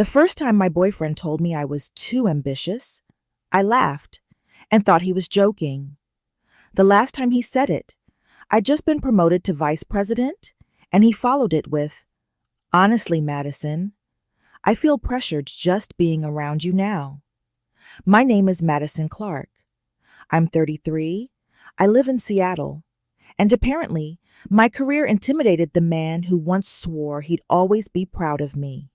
The first time my boyfriend told me I was too ambitious, I laughed and thought he was joking. The last time he said it, I'd just been promoted to vice president, and he followed it with, "Honestly, Madison, I feel pressured just being around you now. My name is Madison Clark. I'm 33. I live in Seattle. And apparently, my career intimidated the man who once swore he'd always be proud of me.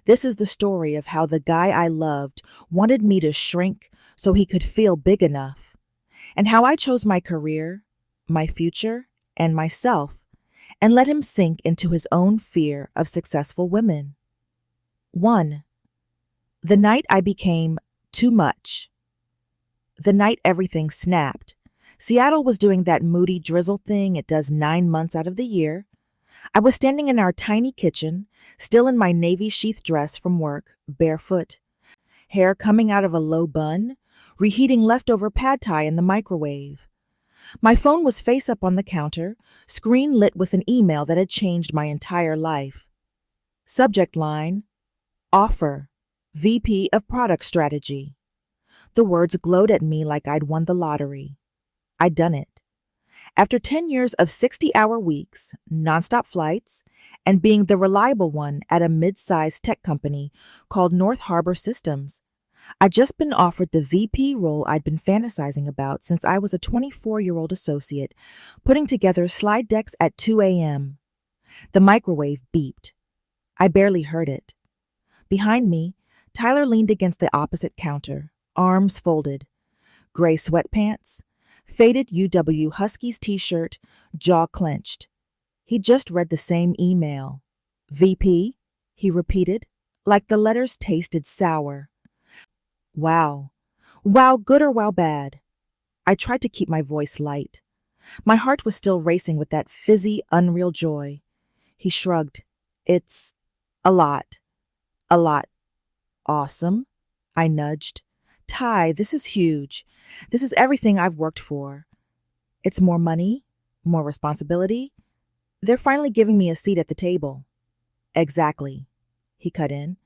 This is the story of how the guy I loved wanted me to shrink so he could feel big enough, and how I chose my career, my future, and myself, and let him sink into his own fear of successful women. 1. The night I became too much. The night everything snapped. Seattle was doing that moody drizzle thing it does 9 months out of the year. I was standing in our tiny kitchen, still in my navy sheath dress from work, barefoot, hair coming out of a low bun, reheating leftover pad thai in the microwave. My phone was face up on the counter, screen lit with an email that had changed my entire life. Subject line, Offer, VP of Product Strategy. The words glowed at me like I'd won the lottery. I'd done it. After 10 years of 60-hour weeks, nonstop flights, and being the reliable one at a mid-sized tech company called North Harbor Systems, I'd just been offered the VP role I'd been fantasizing about since I was a 24-year-old associate, putting together slide decks at 2 a.m. The microwave beeped. I barely heard it. Behind me, Tyler leaned against the opposite counter, arms folded, gray sweatpants, faded UW Huskies t-shirt, jaw clenched. He'd just read the same email. VP, he repeated, like the letters tasted sour. Wow. Wow good or wow bad? I tried to keep my voice light. My heart was still racing with that fizzy, unreal joy. He shrugged. It's a lot. A lot. Awesome. I nudged. Ty, this is huge. This is everything I've worked for. It's more money, more responsibility. They're finally giving me a seat at the table. Exactly. He cut in.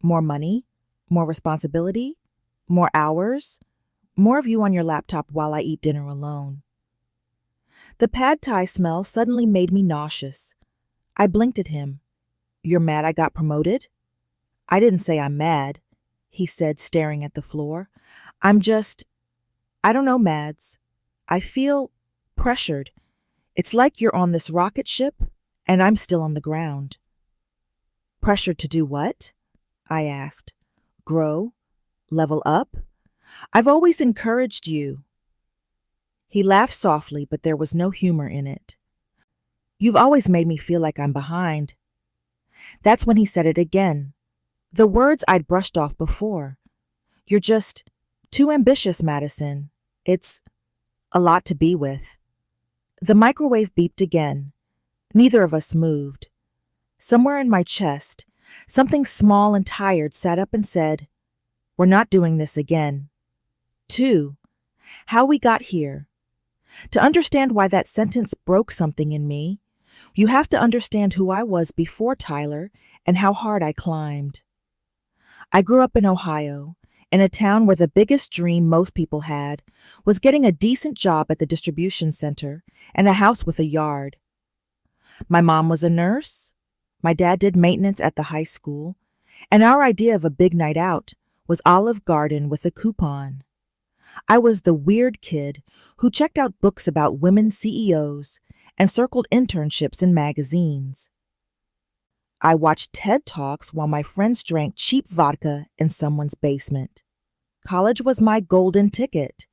More money, more responsibility, more hours, more of you on your laptop while I eat dinner alone. The pad thai smell suddenly made me nauseous. I blinked at him. You're mad I got promoted? I didn't say I'm mad, he said, staring at the floor. I don't know, Mads. I feel pressured. It's like you're on this rocket ship and I'm still on the ground. Pressured to do what? I asked. Grow? Level up? I've always encouraged you. He laughed softly, but there was no humor in it. You've always made me feel like I'm behind. That's when he said it again. The words I'd brushed off before. You're just too ambitious, Madison. It's a lot to be with. The microwave beeped again. Neither of us moved. Somewhere in my chest, something small and tired sat up and said, We're not doing this again. 2. How we got here. To understand why that sentence broke something in me, you have to understand who I was before Tyler and how hard I climbed. I grew up in Ohio, in a town where the biggest dream most people had was getting a decent job at the distribution center and a house with a yard. My mom was a nurse, my dad did maintenance at the high school, and our idea of a big night out was Olive Garden with a coupon. I was the weird kid who checked out books about women CEOs and circled internships in magazines. I watched TED Talks while my friends drank cheap vodka in someone's basement. College was my golden ticket.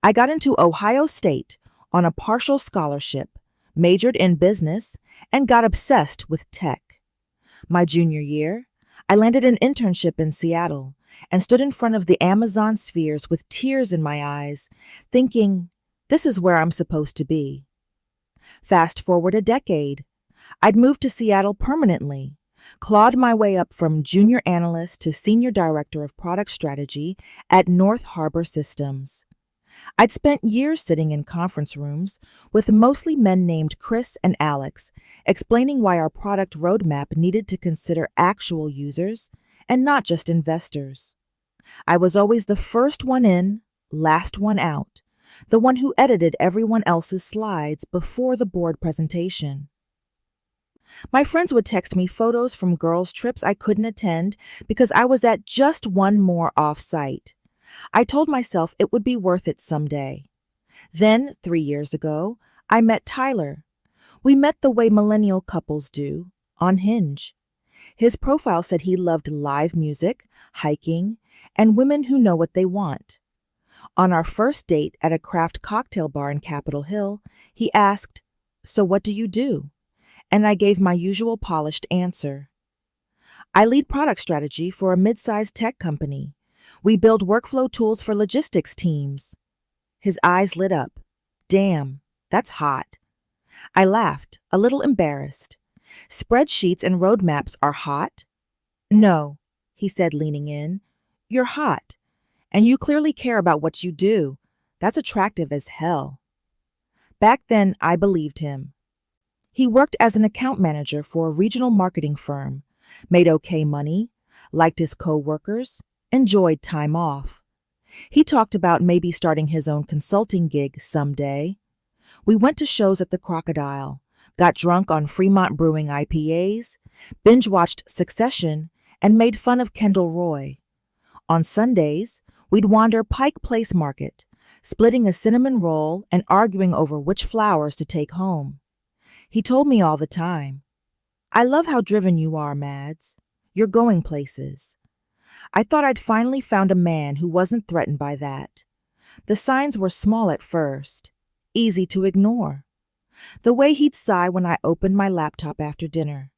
I got into Ohio State on a partial scholarship, majored in business, and got obsessed with tech. My junior year, I landed an internship in Seattle and stood in front of the Amazon spheres with tears in my eyes, thinking, this is where I'm supposed to be. Fast forward a decade. I'd moved to Seattle permanently, clawed my way up from junior analyst to senior director of product strategy at North Harbor Systems. I'd spent years sitting in conference rooms with mostly men named Chris and Alex, explaining why our product roadmap needed to consider actual users and not just investors. I was always the first one in, last one out, the one who edited everyone else's slides before the board presentation. My friends would text me photos from girls' trips I couldn't attend because I was at just one more off-site. I told myself it would be worth it someday. Then, 3 years ago, I met Tyler. We met the way millennial couples do, on Hinge. His profile said he loved live music, hiking, and women who know what they want. On our first date at a craft cocktail bar in Capitol Hill, he asked, "So what do you do?" And I gave my usual polished answer. I lead product strategy for a mid-sized tech company. We build workflow tools for logistics teams. His eyes lit up. Damn, that's hot. I laughed, a little embarrassed. Spreadsheets and roadmaps are hot? No, he said, leaning in. You're hot, and you clearly care about what you do. That's attractive as hell. Back then, I believed him. He worked as an account manager for a regional marketing firm, made okay money, liked his co-workers, enjoyed time off. He talked about maybe starting his own consulting gig someday. We went to shows at the Crocodile, got drunk on Fremont Brewing IPAs, binge-watched Succession, and made fun of Kendall Roy. On Sundays, we'd wander Pike Place Market, splitting a cinnamon roll and arguing over which flowers to take home. He told me all the time, "I love how driven you are, Mads. You're going places." I thought I'd finally found a man who wasn't threatened by that. The signs were small at first, easy to ignore. The way he'd sigh when I opened my laptop after dinner.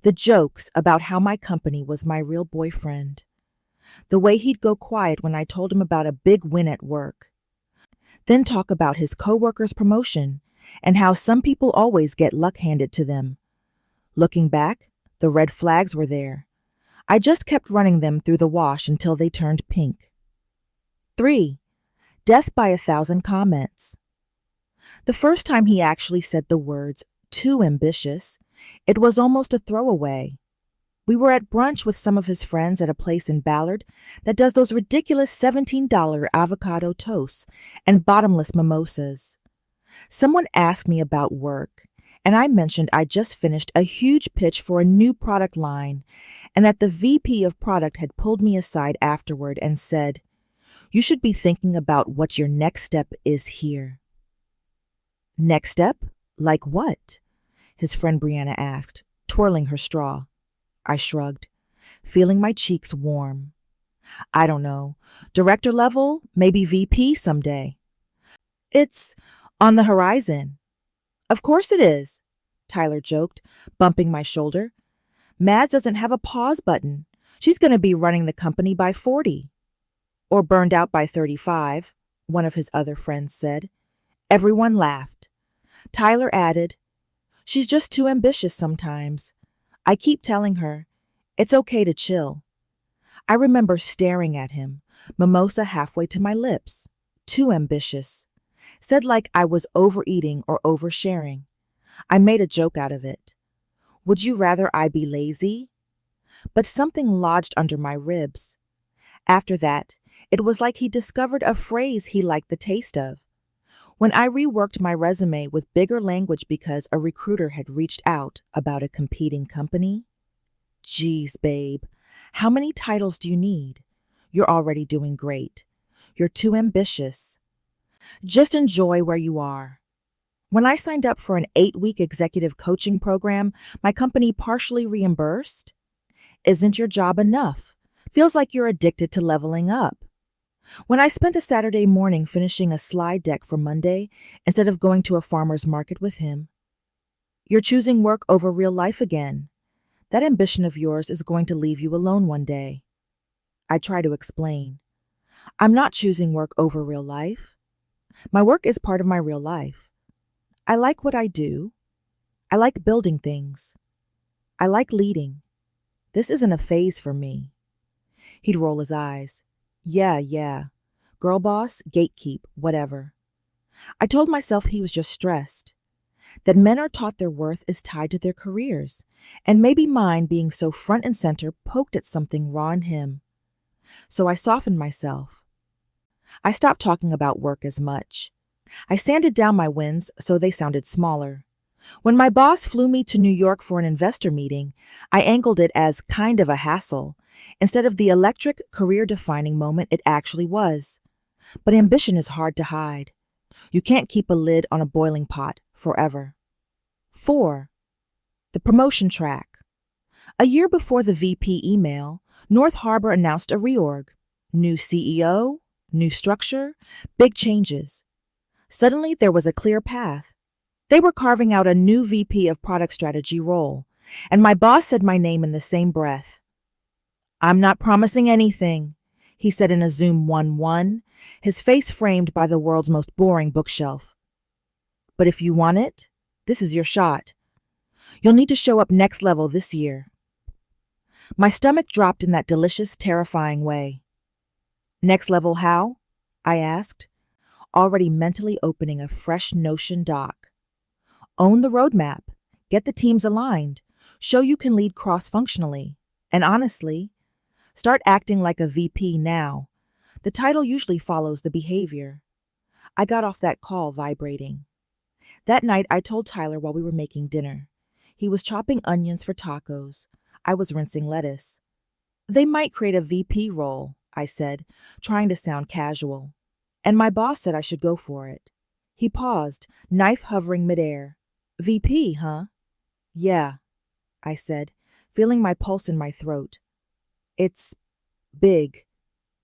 The jokes about how my company was my real boyfriend. The way he'd go quiet when I told him about a big win at work. Then talk about his coworker's promotion and how some people always get luck handed to them. Looking back, the red flags were there. I just kept running them through the wash until they turned pink. 3. Death by 1,000 comments. The first time he actually said the words, "too ambitious," it was almost a throwaway. We were at brunch with some of his friends at a place in Ballard that does those ridiculous $17 avocado toasts and bottomless mimosas. Someone asked me about work, and I mentioned I just finished a huge pitch for a new product line and that the VP of product had pulled me aside afterward and said, "You should be thinking about what your next step is here." Next step? Like what? His friend Brianna asked, twirling her straw. I shrugged, feeling my cheeks warm. I don't know. Director level, maybe VP someday. It's on the horizon. Of course it is, Tyler joked, bumping my shoulder. Mads doesn't have a pause button. She's going to be running the company by 40. Or burned out by 35, one of his other friends said. Everyone laughed. Tyler added, "She's just too ambitious sometimes. I keep telling her, it's okay to chill." I remember staring at him, mimosa halfway to my lips. Too ambitious. Said like I was overeating or oversharing. I made a joke out of it. Would you rather I be lazy? But something lodged under my ribs. After that, it was like he discovered a phrase he liked the taste of. When I reworked my resume with bigger language because a recruiter had reached out about a competing company. Geez, babe, how many titles do you need? You're already doing great. You're too ambitious. Just enjoy where you are. When I signed up for an 8-week executive coaching program, my company partially reimbursed. Isn't your job enough? Feels like you're addicted to leveling up. When I spent a Saturday morning finishing a slide deck for Monday instead of going to a farmer's market with him. You're choosing work over real life again. That ambition of yours is going to leave you alone one day. I try to explain. I'm not choosing work over real life. My work is part of my real life. I like what I do. I like building things. I like leading. This isn't a phase for me. He'd roll his eyes. Yeah. girl boss, gatekeep, whatever. I told myself he was just stressed, that men are taught their worth is tied to their careers, and maybe mine being so front and center poked at something raw in him. So I softened myself. I stopped talking about work as much. I sanded down my wins so they sounded smaller. When my boss flew me to New York for an investor meeting, I angled it as kind of a hassle, instead of the electric, career-defining moment it actually was. But ambition is hard to hide. You can't keep a lid on a boiling pot forever. 4. The promotion track. A year before the VP email, North Harbor announced a reorg. New CEO, new structure, big changes. Suddenly, there was a clear path. They were carving out a new VP of product strategy role, and my boss said my name in the same breath. "I'm not promising anything," he said in a Zoom 1-1, his face framed by the world's most boring bookshelf. "But if you want it, this is your shot. You'll need to show up next level this year." My stomach dropped in that delicious, terrifying way. "Next level how?" I asked, already mentally opening a fresh Notion doc. Own the roadmap, get the teams aligned, show you can lead cross-functionally, and honestly, start acting like a VP now. The title usually follows the behavior. I got off that call vibrating. That night, I told Tyler while we were making dinner. He was chopping onions for tacos. I was rinsing lettuce. "They might create a VP role," I said, trying to sound casual. "And my boss said I should go for it." He paused, knife hovering midair. "VP, huh?" "Yeah," I said, feeling my pulse in my throat. "It's big.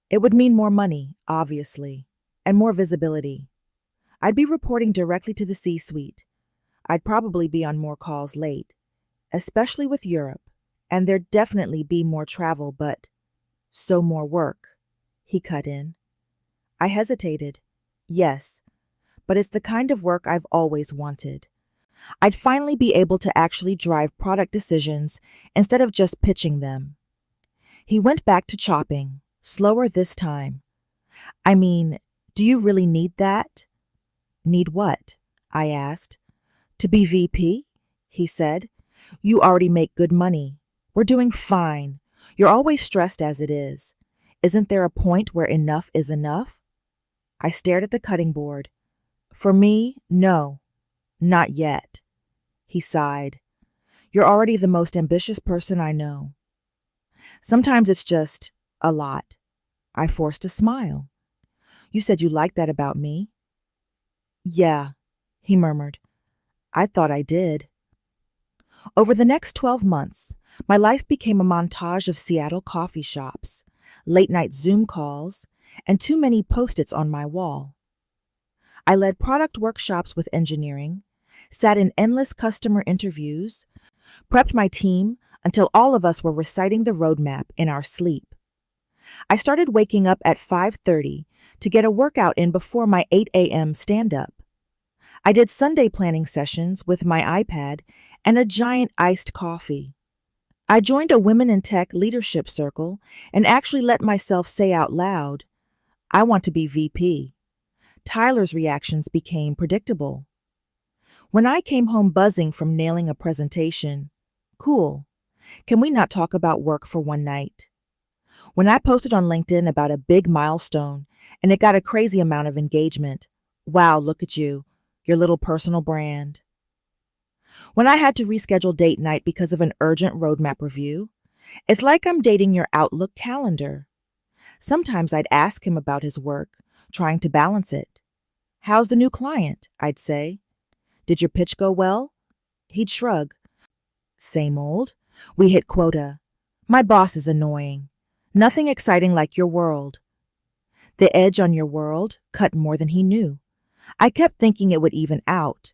It would mean more money, obviously, and more visibility. I'd be reporting directly to the C-suite. I'd probably be on more calls late, especially with Europe, and there'd definitely be more travel, but so more work," he cut in. I hesitated. Yes, but it's the kind of work I've always wanted. I'd finally be able to actually drive product decisions instead of just pitching them. He went back to chopping, slower this time. "I mean, do you really need that?" "Need what?" I asked. "To be VP?" he said. "You already make good money. We're doing fine. You're always stressed as it is. Isn't there a point where enough is enough?" I stared at the cutting board. "For me, no. Not yet." He sighed. "You're already the most ambitious person I know." "Sometimes it's just a lot." I forced a smile. "You said you liked that about me." "Yeah," he murmured. "I thought I did." Over the next 12 months, my life became a montage of Seattle coffee shops, late-night Zoom calls, and too many Post-its on my wall. I led product workshops with engineering, sat in endless customer interviews, prepped my team until all of us were reciting the roadmap in our sleep. I started waking up at 5:30 to get a workout in before my 8 a.m. stand-up. I did Sunday planning sessions with my iPad and a giant iced coffee. I joined a Women in Tech leadership circle and actually let myself say out loud, "I want to be VP." Tyler's reactions became predictable. When I came home buzzing from nailing a presentation, "Cool. Can we not talk about work for one night?" When I posted on LinkedIn about a big milestone and it got a crazy amount of engagement, "Wow, look at you, your little personal brand." When I had to reschedule date night because of an urgent roadmap review, it's like I'm dating your Outlook calendar. Sometimes I'd ask him about his work, trying to balance it. "How's the new client?" I'd say. "Did your pitch go well?" He'd shrug. "Same old. We hit quota. My boss is annoying. Nothing exciting like your world." The edge on your world cut more than he knew. I kept thinking it would even out,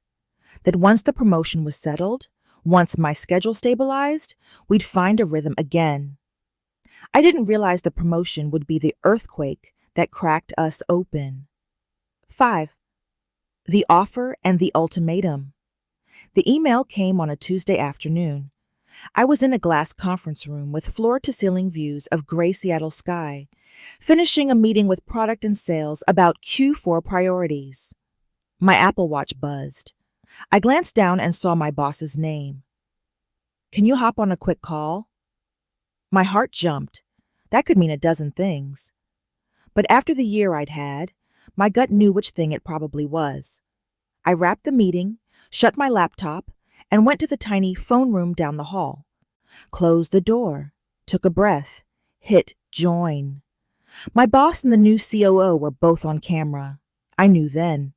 that once the promotion was settled, once my schedule stabilized, we'd find a rhythm again. I didn't realize the promotion would be the earthquake that cracked us open. 5. The offer and the ultimatum. The email came on a Tuesday afternoon. I was in a glass conference room with floor-to-ceiling views of gray Seattle sky, finishing a meeting with product and sales about Q4 priorities. My Apple Watch buzzed. I glanced down and saw my boss's name. Can you hop on a quick call? My heart jumped. That could mean a dozen things. But after the year I'd had, my gut knew which thing it probably was. I wrapped the meeting, shut my laptop, and went to the tiny phone room down the hall. Closed the door, took a breath, hit join. My boss and the new COO were both on camera. I knew then.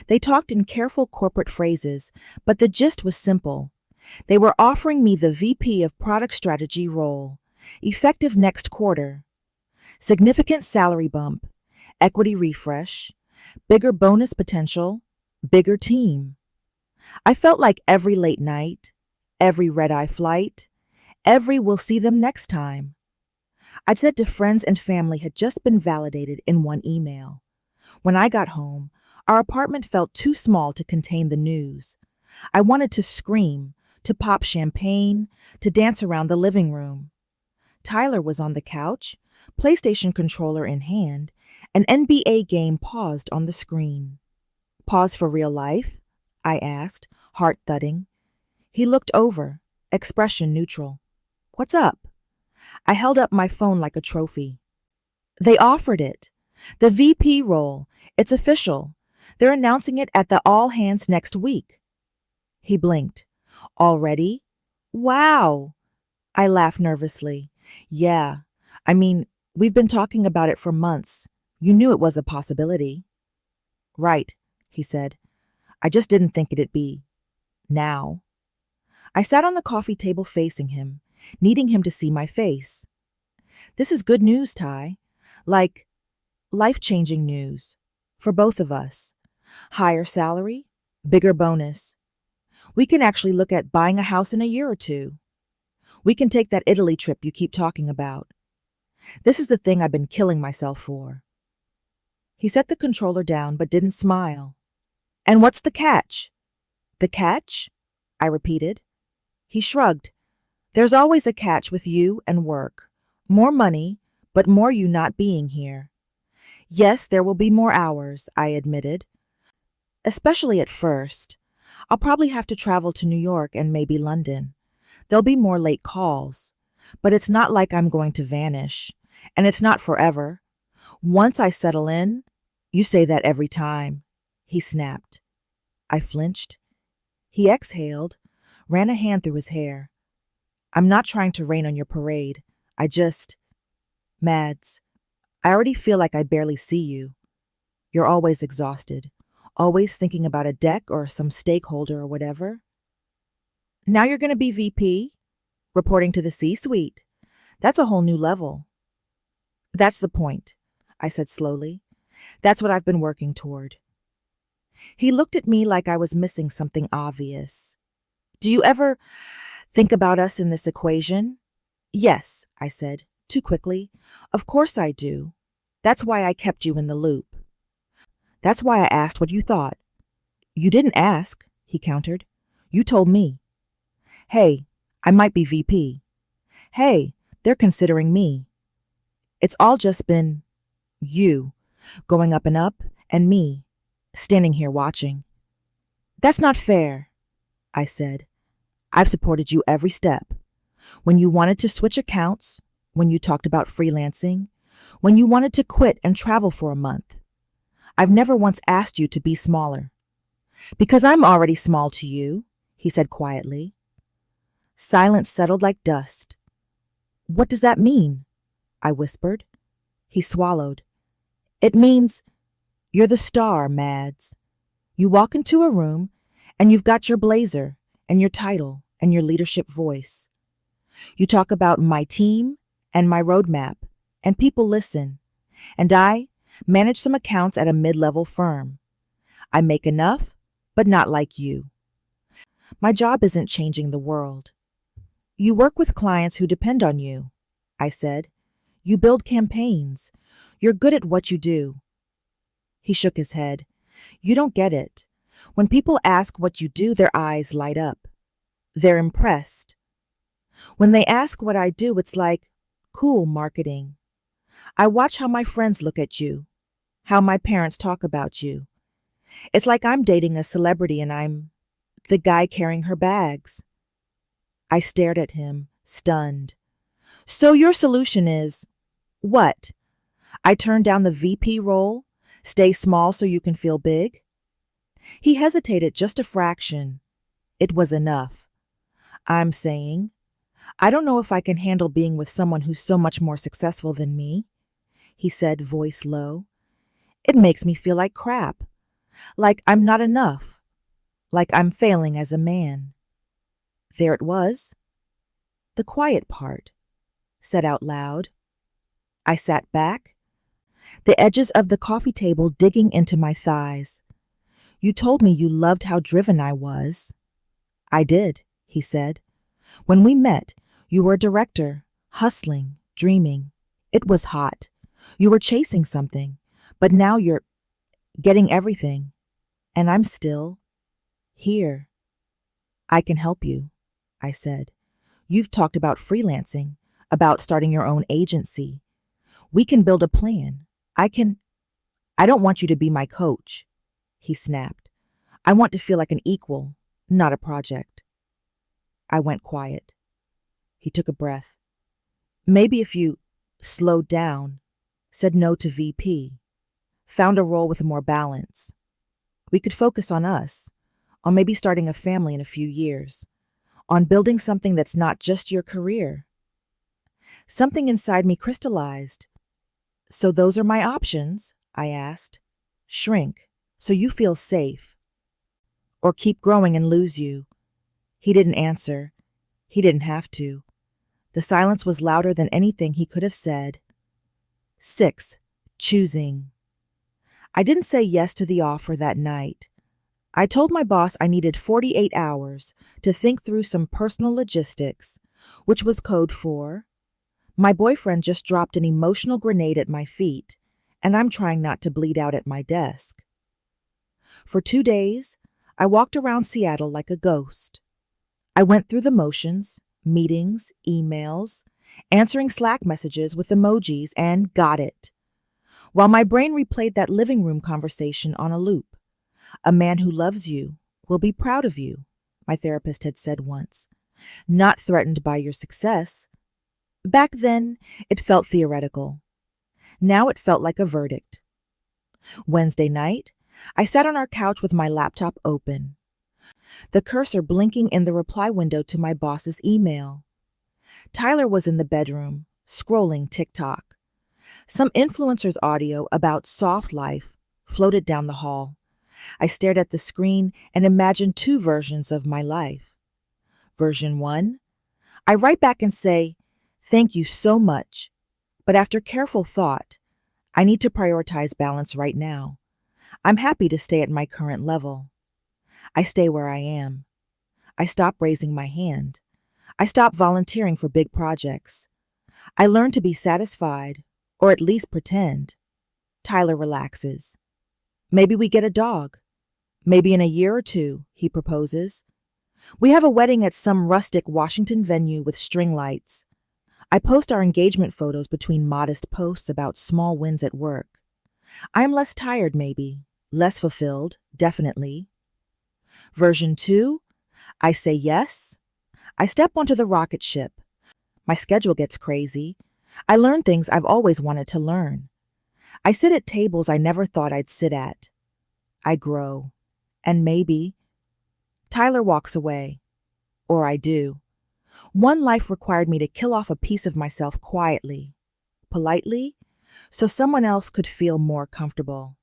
They talked in careful corporate phrases, but the gist was simple. They were offering me the VP of Product Strategy role, effective next quarter. Significant salary bump, equity refresh, bigger bonus potential, bigger team. I felt like every late night, every red-eye flight, every we'll see them next time. I'd said to friends and family had just been validated in one email. When I got home, our apartment felt too small to contain the news. I wanted to scream, to pop champagne, to dance around the living room. Tyler was on the couch, PlayStation controller in hand, an NBA game paused on the screen. Pause for real life? I asked, heart thudding. He looked over, expression neutral. What's up? I held up my phone like a trophy. They offered it. The VP role. It's official. They're announcing it at the all hands next week. He blinked. Already? Wow. I laughed nervously. Yeah. We've been talking about it for months. You knew it was a possibility. Right, he said. I just didn't think it'd be now. I sat on the coffee table facing him, needing him to see my face. This is good news, Ty. Like, life-changing news. For both of us. Higher salary, bigger bonus. We can actually look at buying a house in a year or two. We can take that Italy trip you keep talking about. This is the thing I've been killing myself for. He set the controller down but didn't smile. And what's the catch? The catch? I repeated. He shrugged. There's always a catch with you and work. More money, but more you not being here. Yes, there will be more hours, I admitted. Especially at first. I'll probably have to travel to New York and maybe London. There'll be more late calls. But it's not like I'm going to vanish. And it's not forever. Once I settle in, you say that every time, he snapped. I flinched. He exhaled, ran a hand through his hair. I'm not trying to rain on your parade. Mads, I already feel like I barely see you. You're always exhausted, always thinking about a deck or some stakeholder or whatever. Now you're going to be VP, reporting to the C-suite. That's a whole new level. That's the point, I said slowly. That's what I've been working toward. He looked at me like I was missing something obvious. Do you ever think about us in this equation? Yes, I said, too quickly. Of course I do. That's why I kept you in the loop. That's why I asked what you thought. You didn't ask, he countered. You told me. Hey, I might be VP. Hey, they're considering me. It's all just been you, going up, and me, standing here watching. That's not fair, I said. I've supported you every step. When you wanted to switch accounts, when you talked about freelancing, when you wanted to quit and travel for a month. I've never once asked you to be smaller. Because I'm already small to you, he said quietly. Silence settled like dust. What does that mean? I whispered. He swallowed. It means you're the star, Mads. You walk into a room and you've got your blazer and your title and your leadership voice. You talk about my team and my roadmap, and people listen. And I manage some accounts at a mid-level firm. I make enough, but not like you. My job isn't changing the world. You work with clients who depend on you, I said. You build campaigns. You're good at what you do. He shook his head. You don't get it. When people ask what you do, their eyes light up. They're impressed. When they ask what I do, it's like, cool marketing. I watch how my friends look at you, how my parents talk about you. It's like I'm dating a celebrity and I'm the guy carrying her bags. I stared at him, stunned. So your solution is what? I turn down the VP role? Stay small so you can feel big? He hesitated just a fraction. It was enough. I'm saying, I don't know if I can handle being with someone who's so much more successful than me, he said, voice low. It makes me feel like crap. Like I'm not enough. Like I'm failing as a man. There it was. The quiet part, said out loud. I sat back, the edges of the coffee table digging into my thighs. You told me you loved how driven I was. I did, he said. When we met, you were a director, hustling, dreaming. It was hot. You were chasing something, but now you're getting everything. And I'm still here. I can help you, I said. You've talked about freelancing, about starting your own agency. We can build a plan. I don't want you to be my coach, he snapped. I want to feel like an equal, not a project. I went quiet. He took a breath. Maybe if you slowed down, said no to VP, found a role with more balance, we could focus on us, on maybe starting a family in a few years, on building something that's not just your career. Something inside me crystallized. So those are my options, I asked. Shrink, so you feel safe. Or keep growing and lose you. He didn't answer. He didn't have to. The silence was louder than anything he could have said. 6. Choosing. I didn't say yes to the offer that night. I told my boss I needed 48 hours to think through some personal logistics, which was code for my boyfriend just dropped an emotional grenade at my feet, and I'm trying not to bleed out at my desk. For 2 days, I walked around Seattle like a ghost. I went through the motions, meetings, emails, answering Slack messages with emojis, and got it. While my brain replayed that living room conversation on a loop. A man who loves you will be proud of you, my therapist had said once. Not threatened by your success. Back then, it felt theoretical. Now it felt like a verdict. Wednesday night, I sat on our couch with my laptop open, the cursor blinking in the reply window to my boss's email. Tyler was in the bedroom, scrolling TikTok. Some influencer's audio about soft life floated down the hall. I stared at the screen and imagined 2 versions of my life. Version 1, I write back and say, thank you so much, but after careful thought, I need to prioritize balance right now. I'm happy to stay at my current level. I stay where I am. I stop raising my hand. I stop volunteering for big projects. I learn to be satisfied, or at least pretend. Tyler relaxes. Maybe we get a dog. Maybe in a year or 2, he proposes. We have a wedding at some rustic Washington venue with string lights. I post our engagement photos between modest posts about small wins at work. I'm less tired, maybe. Less fulfilled, definitely. Version 2, I say yes. I step onto the rocket ship. My schedule gets crazy. I learn things I've always wanted to learn. I sit at tables I never thought I'd sit at. I grow. And maybe Tyler walks away. Or I do. One life required me to kill off a piece of myself quietly, politely, so someone else could feel more comfortable.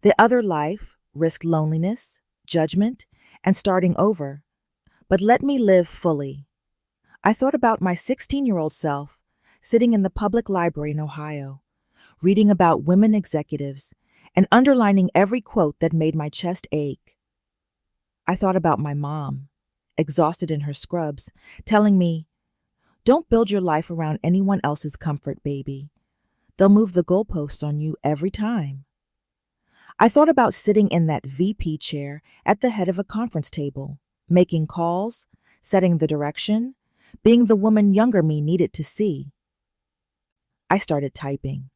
The other life risked loneliness, judgment, and starting over, but let me live fully. I thought about my 16-year-old self sitting in the public library in Ohio, reading about women executives and underlining every quote that made my chest ache. I thought about my mom, exhausted in her scrubs, telling me, don't build your life around anyone else's comfort, baby. They'll move the goalposts on you every time. I thought about sitting in that VP chair at the head of a conference table, making calls, setting the direction, being the woman younger me needed to see. I started typing.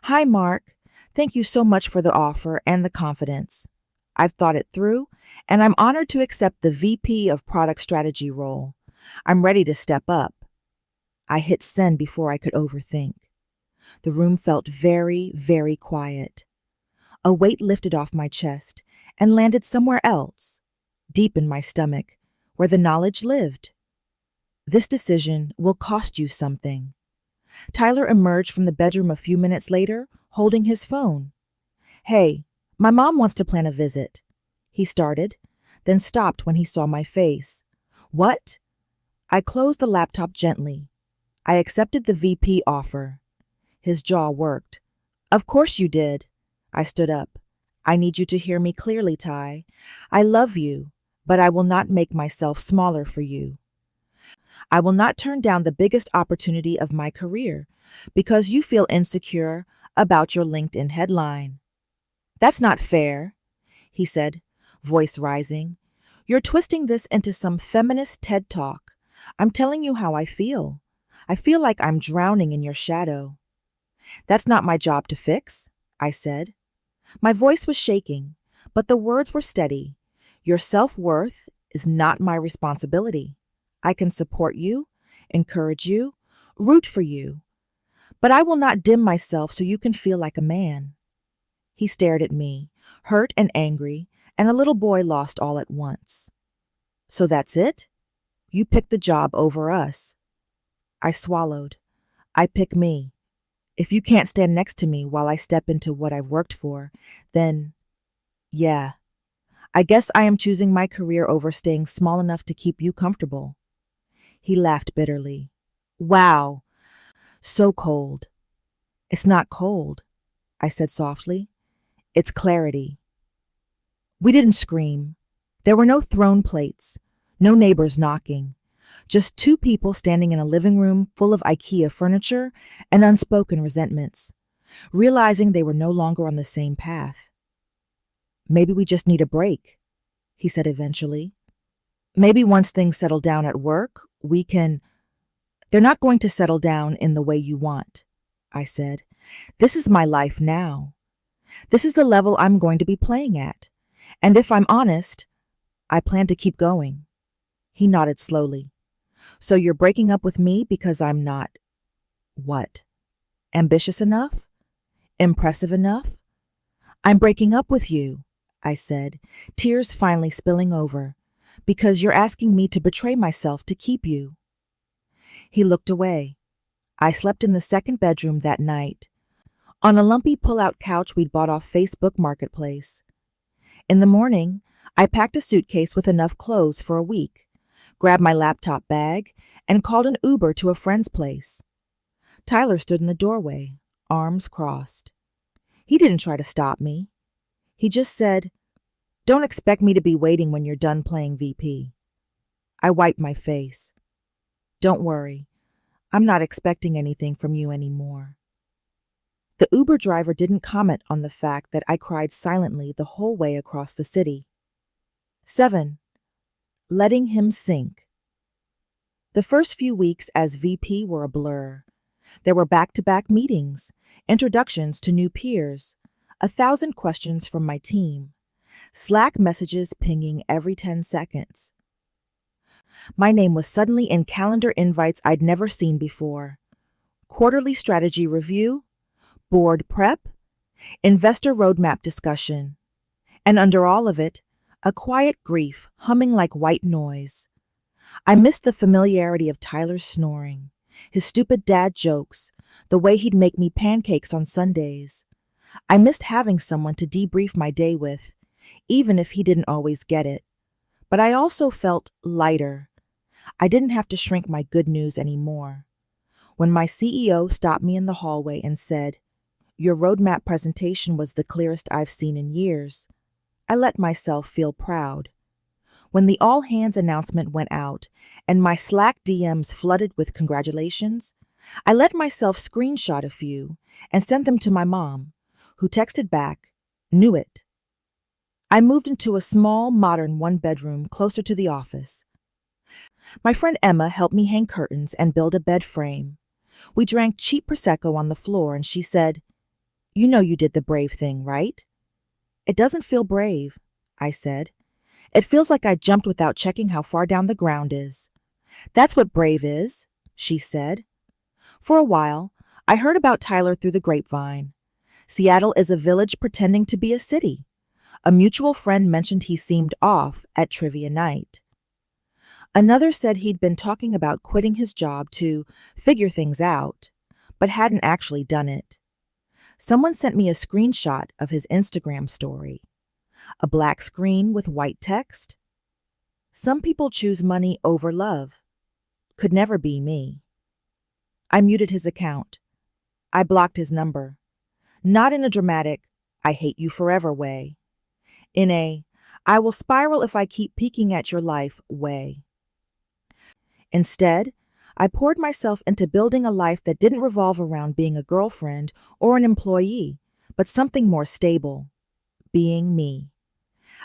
Hi, Mark. Thank you so much for the offer and the confidence. I've thought it through, and I'm honored to accept the VP of Product Strategy role. I'm ready to step up. I hit send before I could overthink. The room felt very, very quiet. A weight lifted off my chest and landed somewhere else, deep in my stomach, where the knowledge lived. This decision will cost you something. Tyler emerged from the bedroom a few minutes later, holding his phone. Hey, my mom wants to plan a visit. He started, then stopped when he saw my face. What? I closed the laptop gently. I accepted the VP offer. His jaw worked. Of course you did. I stood up. I need you to hear me clearly, Ty. I love you, but I will not make myself smaller for you. I will not turn down the biggest opportunity of my career because you feel insecure about your LinkedIn headline. That's not fair, he said, voice rising. You're twisting this into some feminist TED talk. I'm telling you how I feel. I feel like I'm drowning in your shadow. That's not my job to fix, I said. My voice was shaking, but the words were steady. Your self-worth is not my responsibility. I can support you, encourage you, root for you, but I will not dim myself so you can feel like a man. He stared at me, hurt and angry, and a little boy lost all at once. So that's it? You picked the job over us. I swallowed. I pick me. If you can't stand next to me while I step into what I've worked for, then, yeah, I guess I am choosing my career over staying small enough to keep you comfortable. He laughed bitterly. Wow, so cold. It's not cold, I said softly. It's clarity. We didn't scream. There were no thrown plates, no neighbors knocking, just two people standing in a living room full of IKEA furniture and unspoken resentments, realizing they were no longer on the same path. Maybe we just need a break, he said eventually. Maybe once things settle down at work, we can... They're not going to settle down in the way you want, I said. This is my life now. This is the level I'm going to be playing at. And if I'm honest, I plan to keep going. He nodded slowly. So you're breaking up with me because I'm not... What? Ambitious enough? Impressive enough? I'm breaking up with you, I said, tears finally spilling over, because you're asking me to betray myself to keep you. He looked away. I slept in the second bedroom that night, on a lumpy pull-out couch we'd bought off Facebook Marketplace. In the morning, I packed a suitcase with enough clothes for a week, grabbed my laptop bag, and called an Uber to a friend's place. Tyler stood in the doorway, arms crossed. He didn't try to stop me. He just said, "Don't expect me to be waiting when you're done playing VP." I wiped my face. Don't worry, I'm not expecting anything from you anymore. The Uber driver didn't comment on the fact that I cried silently the whole way across the city. 7. Letting him sink. The first few weeks as VP were a blur. There were back-to-back meetings, introductions to new peers, 1,000 questions from my team, Slack messages pinging every 10 seconds. My name was suddenly in calendar invites I'd never seen before. Quarterly strategy review, board prep, investor roadmap discussion, and under all of it, a quiet grief humming like white noise. I missed the familiarity of Tyler's snoring, his stupid dad jokes, the way he'd make me pancakes on Sundays. I missed having someone to debrief my day with, even if he didn't always get it. But I also felt lighter. I didn't have to shrink my good news anymore. When my CEO stopped me in the hallway and said, "Your roadmap presentation was the clearest I've seen in years," I let myself feel proud. When the all-hands announcement went out and my Slack DMs flooded with congratulations, I let myself screenshot a few and sent them to my mom, who texted back, "Knew it." I moved into a small, modern one-bedroom closer to the office. My friend Emma helped me hang curtains and build a bed frame. We drank cheap Prosecco on the floor, and she said, "You know you did the brave thing, right?" "It doesn't feel brave," I said. "It feels like I jumped without checking how far down the ground is." "That's what brave is," she said. For a while, I heard about Tyler through the grapevine. Seattle is a village pretending to be a city. A mutual friend mentioned he seemed off at trivia night. Another said he'd been talking about quitting his job to figure things out, but hadn't actually done it. Someone sent me a screenshot of his Instagram story. A black screen with white text. "Some people choose money over love. Could never be me." I muted his account. I blocked his number. Not in a dramatic, "I hate you forever" way. In a, "I will spiral if I keep peeking at your life" way. Instead, I poured myself into building a life that didn't revolve around being a girlfriend or an employee, but something more stable, being me.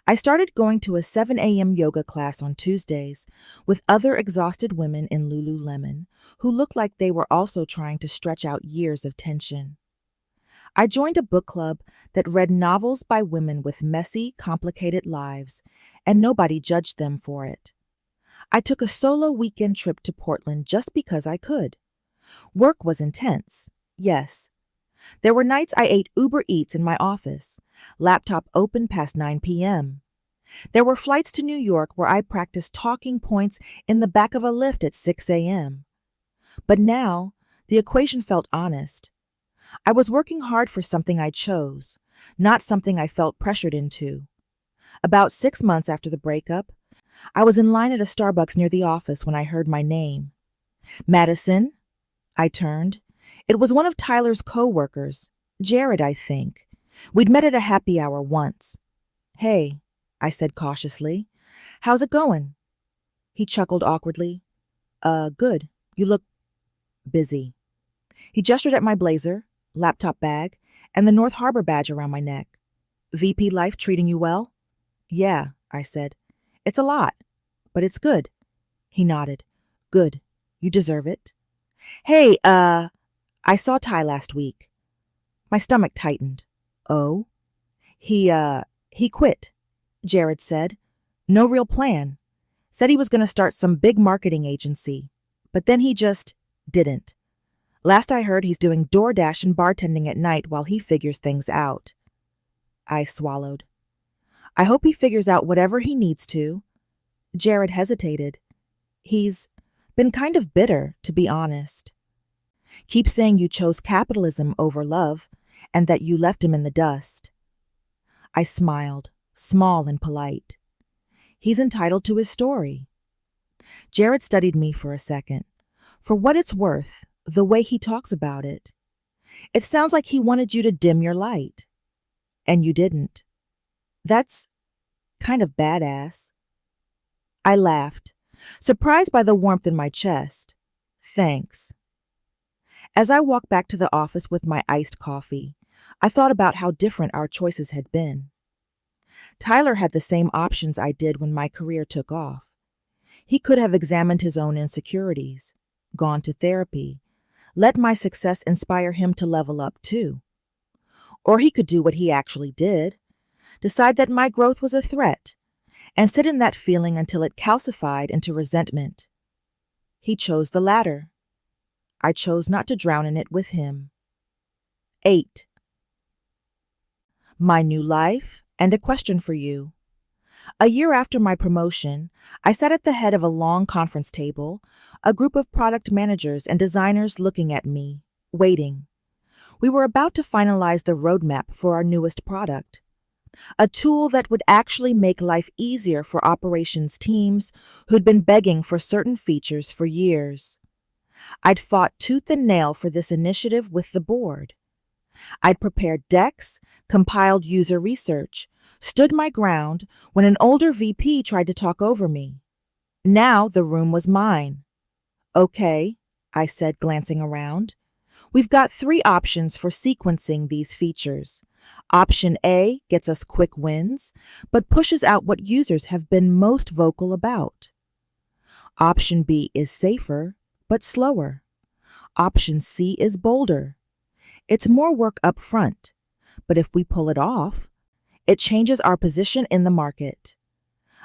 I started going to a 7 a.m. yoga class on Tuesdays with other exhausted women in Lululemon who looked like they were also trying to stretch out years of tension. I joined a book club that read novels by women with messy, complicated lives, and nobody judged them for it. I took a solo weekend trip to Portland just because I could. Work was intense, yes. There were nights I ate Uber Eats in my office, laptop open past 9 p.m. There were flights to New York where I practiced talking points in the back of a lift at 6 a.m. But now, the equation felt honest. I was working hard for something I chose, not something I felt pressured into. About 6 months after the breakup, I was in line at a Starbucks near the office when I heard my name. "Madison?" I turned. It was one of Tyler's co-workers, Jared, I think. We'd met at a happy hour once. "Hey," I said cautiously. "How's it going?" He chuckled awkwardly. Good. You look busy." He gestured at my blazer, laptop bag, and the North Harbor badge around my neck. "VP life treating you well?" "Yeah," I said. "It's a lot, but it's good." He nodded. "Good. You deserve it." "Hey, I saw Ty last week." My stomach tightened. "Oh?" He quit," Jared said. "No real plan. Said he was going to start some big marketing agency, but then he just didn't. Last I heard, he's doing DoorDash and bartending at night while he figures things out." I swallowed. "I hope he figures out whatever he needs to." Jared hesitated. "He's been kind of bitter, to be honest. Keeps saying you chose capitalism over love and that you left him in the dust." I smiled, small and polite. He's entitled to his story. Jared studied me for a second. For what it's worth, the way he talks about it, it sounds like he wanted you to dim your light. And you didn't. That's kind of badass. I laughed, surprised by the warmth in my chest. "Thanks." As I walked back to the office with my iced coffee, I thought about how different our choices had been. Tyler had the same options I did when my career took off. He could have examined his own insecurities, gone to therapy, let my success inspire him to level up too. Or he could do what he actually did, decide that my growth was a threat, and sit in that feeling until it calcified into resentment. He chose the latter. I chose not to drown in it with him. 8. My new life and a question for you. A year after my promotion, I sat at the head of a long conference table, a group of product managers and designers looking at me, waiting. We were about to finalize the roadmap for our newest product, a tool that would actually make life easier for operations teams who'd been begging for certain features for years. I'd fought tooth and nail for this initiative with the board. I'd prepared decks, compiled user research, stood my ground when an older VP tried to talk over me. Now the room was mine. "Okay," I said, glancing around. "We've got 3 options for sequencing these features. Option A gets us quick wins, but pushes out what users have been most vocal about. Option B is safer, but slower. Option C is bolder. It's more work up front, but if we pull it off, it changes our position in the market.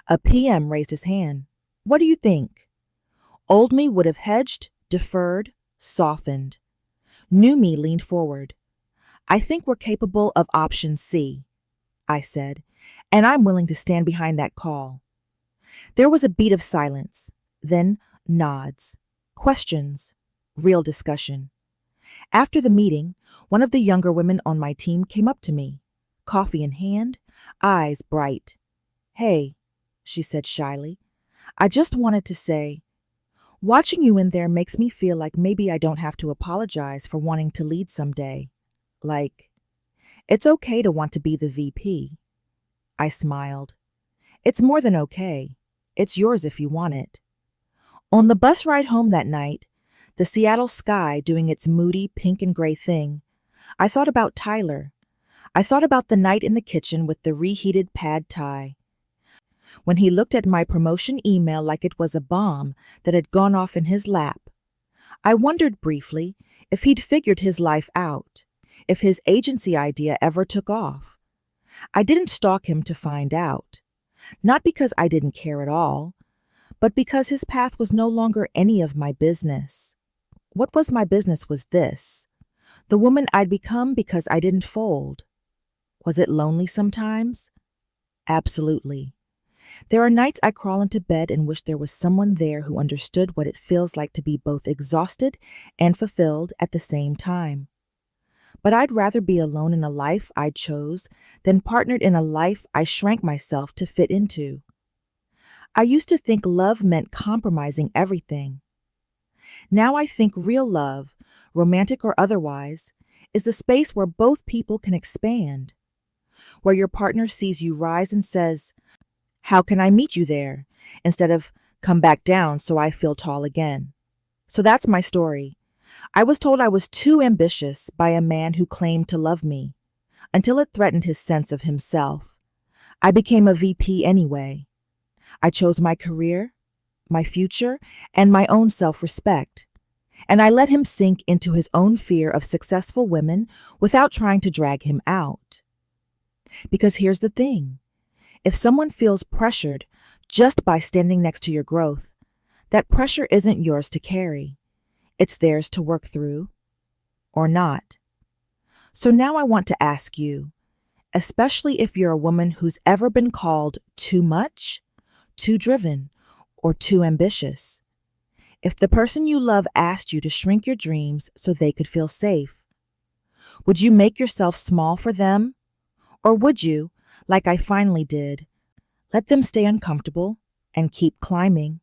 A PM raised his hand. What do you think? Old me would have hedged, deferred, softened. New me leaned forward. I think we're capable of option C, I said, and I'm willing to stand behind that call. There was a beat of silence, then nods, questions, real discussion. After the meeting, one of the younger women on my team came up to me, coffee in hand, eyes bright. Hey, she said shyly, I just wanted to say, watching you in there makes me feel like maybe I don't have to apologize for wanting to lead someday. Like, it's okay to want to be the VP. I smiled. It's more than okay. It's yours if you want it. On the bus ride home that night, the Seattle sky doing its moody pink and gray thing, I thought about Tyler. I thought about the night in the kitchen with the reheated pad thai. When he looked at my promotion email like it was a bomb that had gone off in his lap. I wondered briefly if he'd figured his life out, if his agency idea ever took off. I didn't stalk him to find out, not because I didn't care at all, but because his path was no longer any of my business. What was my business was this, the woman I'd become because I didn't fold. Was it lonely sometimes? Absolutely. There are nights I crawl into bed and wish there was someone there who understood what it feels like to be both exhausted and fulfilled at the same time. But I'd rather be alone in a life I chose than partnered in a life I shrank myself to fit into. I used to think love meant compromising everything. Now I think real love, romantic or otherwise, is the space where both people can expand, where your partner sees you rise and says, how can I meet you there? Instead of come back down so I feel tall again. So that's my story. I was told I was too ambitious by a man who claimed to love me, until it threatened his sense of himself. I became a VP anyway. I chose my career, my future, and my own self-respect. And I let him sink into his own fear of successful women without trying to drag him out. Because here's the thing. If someone feels pressured just by standing next to your growth, that pressure isn't yours to carry. It's theirs to work through, or not. So now I want to ask you, especially if you're a woman who's ever been called too much, too driven, or too ambitious. If the person you love asked you to shrink your dreams so they could feel safe, would you make yourself small for them? Or would you, like I finally did, let them stay uncomfortable and keep climbing?